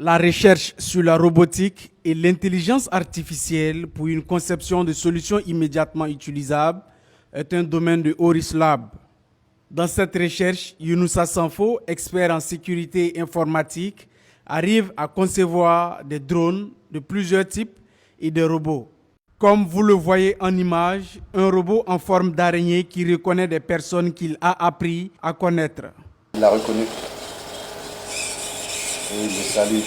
La recherche sur la robotique et l'intelligence artificielle pour une conception de solutions immédiatement utilisables est un domaine de Oris Lab. Dans cette recherche, Younoussa Sanfo, expert en sécurité informatique, arrive à concevoir des drones de plusieurs types et des robots. Comme vous le voyez en image, un robot en forme d'araignée qui reconnaît des personnes qu'il a appris à connaître. Il l'a reconnu. Et il le salue.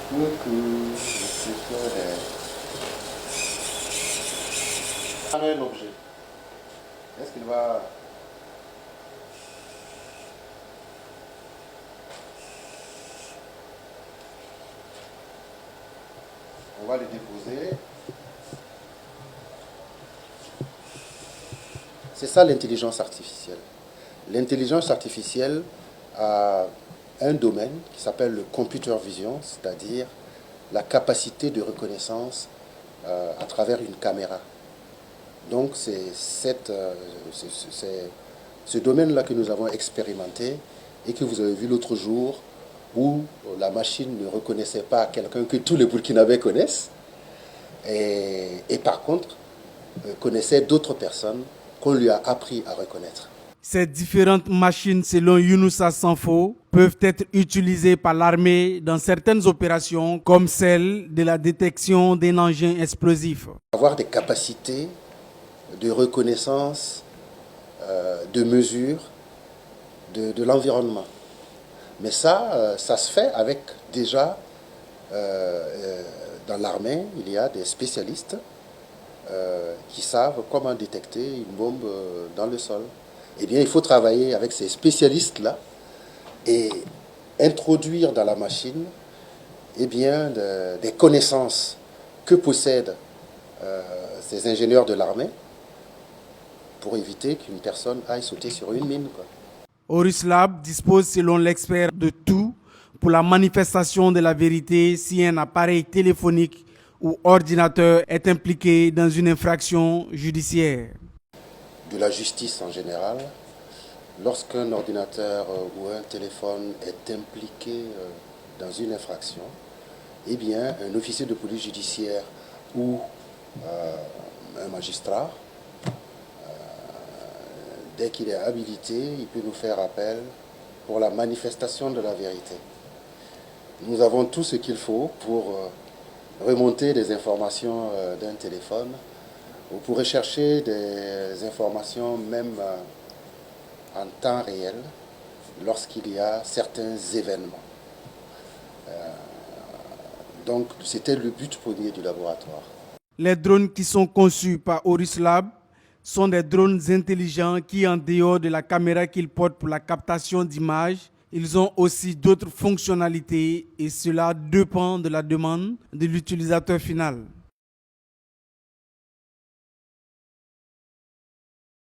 Coucou, c'est quoi un objet. Est-ce qu'il va... On va le déposer. C'est ça l'intelligence artificielle. L'intelligence artificielle a un domaine qui s'appelle le computer vision, c'est-à-dire la capacité de reconnaissance à travers une caméra. Donc c'est ce domaine-là que nous avons expérimenté et que vous avez vu l'autre jour où la machine ne reconnaissait pas quelqu'un que tous les Burkinabés connaissent et par contre connaissait d'autres personnes qu'on lui a appris à reconnaître. Ces différentes machines, selon Younoussa Sanfo, peuvent être utilisées par l'armée dans certaines opérations comme celle de la détection d'un engin explosif. Avoir des capacités de reconnaissance, de mesure de l'environnement. Mais ça se fait avec déjà, dans l'armée, il y a des spécialistes qui savent comment détecter une bombe dans le sol. Eh bien, il faut travailler avec ces spécialistes-là et introduire dans la machine eh bien, des connaissances que possèdent ces ingénieurs de l'armée pour éviter qu'une personne aille sauter sur une mine, quoi. Oris Lab dispose, selon l'expert, de tout pour la manifestation de la vérité si un appareil téléphonique ou ordinateur est impliqué dans une infraction judiciaire. De la justice en général, lorsqu'un ordinateur ou un téléphone est impliqué dans une infraction, eh bien, un officier de police judiciaire ou un magistrat, dès qu'il est habilité, il peut nous faire appel pour la manifestation de la vérité. Nous avons tout ce qu'il faut pour remonter des informations d'un téléphone. Vous pourrez chercher des informations même en temps réel lorsqu'il y a certains événements. Donc c'était le but premier du laboratoire. Les drones qui sont conçus par Oris Lab sont des drones intelligents qui, en dehors de la caméra qu'ils portent pour la captation d'images, ils ont aussi d'autres fonctionnalités et cela dépend de la demande de l'utilisateur final.